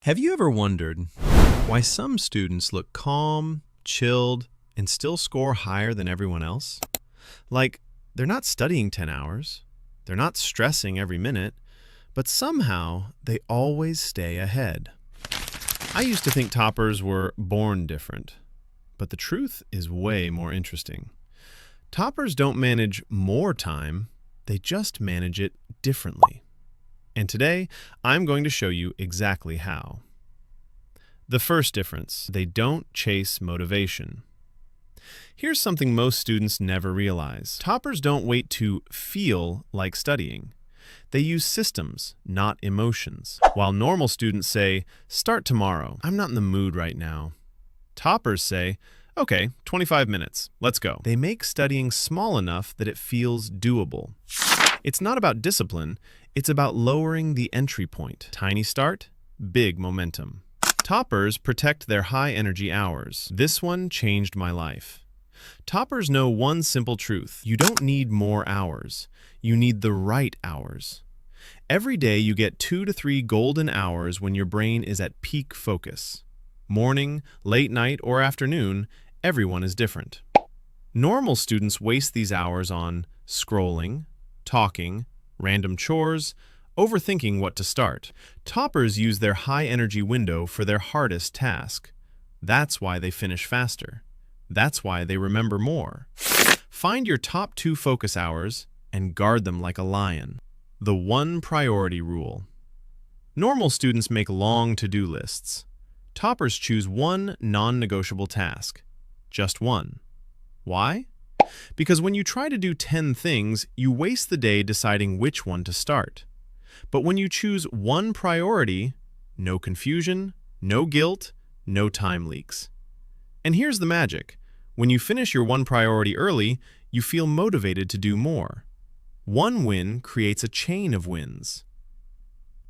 Have you ever wondered why some students look calm, chilled, and still score higher than everyone else? Like, they're not studying 10 hours, they're not stressing every minute, but somehow they always stay ahead. I used to think toppers were born different, but the truth is way more interesting. Toppers don't manage more time, they just manage it differently. And today, I'm going to show you exactly how. The first difference, they don't chase motivation. Here's something most students never realize. Toppers don't wait to feel like studying. They use systems, not emotions. While normal students say, "Start tomorrow, I'm not in the mood right now." Toppers say, "Okay, 25 minutes, let's go." They make studying small enough that it feels doable. It's not about discipline, it's about lowering the entry point. Tiny start, big momentum. Toppers protect their high-energy hours. This one changed my life. Toppers know one simple truth. You don't need more hours. You need the right hours. Every day you get 2 to 3 golden hours when your brain is at peak focus. Morning, late night, or afternoon, everyone is different. Normal students waste these hours on scrolling, talking, random chores, overthinking what to start. Toppers use their high-energy window for their hardest task. That's why they finish faster. That's why they remember more. Find your top 2 focus hours and guard them like a lion. The one priority rule. Normal students make long to-do lists. Toppers choose one non-negotiable task. Just one. Why? Because when you try to do 10 things, you waste the day deciding which one to start. But when you choose one priority, no confusion, no guilt, no time leaks. And here's the magic. When you finish your one priority early, you feel motivated to do more. One win creates a chain of wins.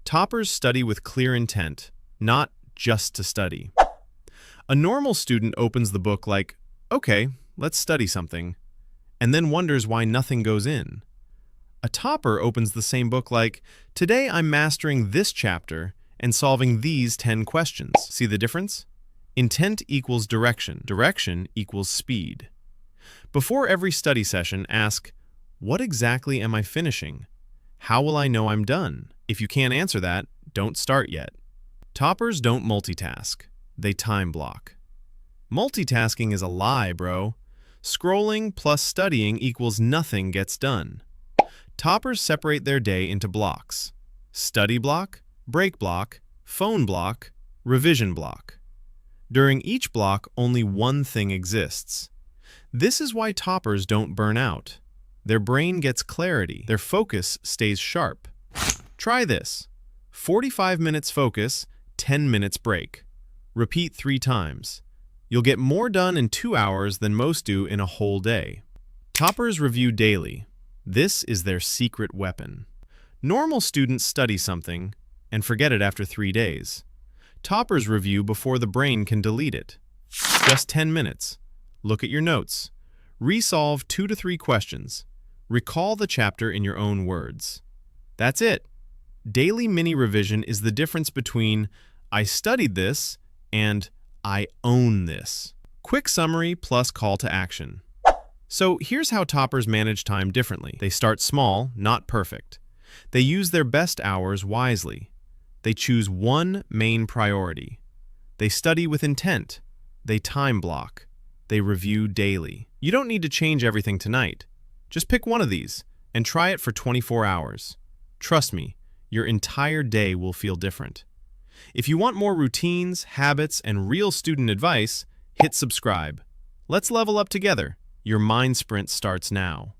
Toppers study with clear intent, not just to study. A normal student opens the book like, "Okay, let's study something," and then wonders why nothing goes in. A topper opens the same book like, "Today I'm mastering this chapter and solving these 10 questions." See the difference? Intent equals direction. Direction equals speed. Before every study session, ask, "What exactly am I finishing? How will I know I'm done?" If you can't answer that, don't start yet. Toppers don't multitask. They time block. Multitasking is a lie, bro. Scrolling plus studying equals nothing gets done. Toppers separate their day into blocks. Study block, break block, phone block, revision block. During each block, only one thing exists. This is why toppers don't burn out. Their brain gets clarity. Their focus stays sharp. Try this. 45 minutes focus, 10 minutes break. Repeat 3 times. You'll get more done in 2 hours than most do in a whole day. Toppers review daily. This is their secret weapon. Normal students study something and forget it after 3 days. Toppers review before the brain can delete it. Just 10 minutes. Look at your notes. Resolve 2 to 3 questions. Recall the chapter in your own words. That's it. Daily mini revision is the difference between "I studied this" and "I own this." Quick summary plus call to action. So here's how toppers manage time differently. They start small, not perfect. They use their best hours wisely. They choose one main priority. They study with intent. They time block. They review daily. You don't need to change everything tonight. Just pick one of these and try it for 24 hours. Trust me, your entire day will feel different. If you want more routines, habits, and real student advice, hit subscribe. Let's level up together. Your mind sprint starts now.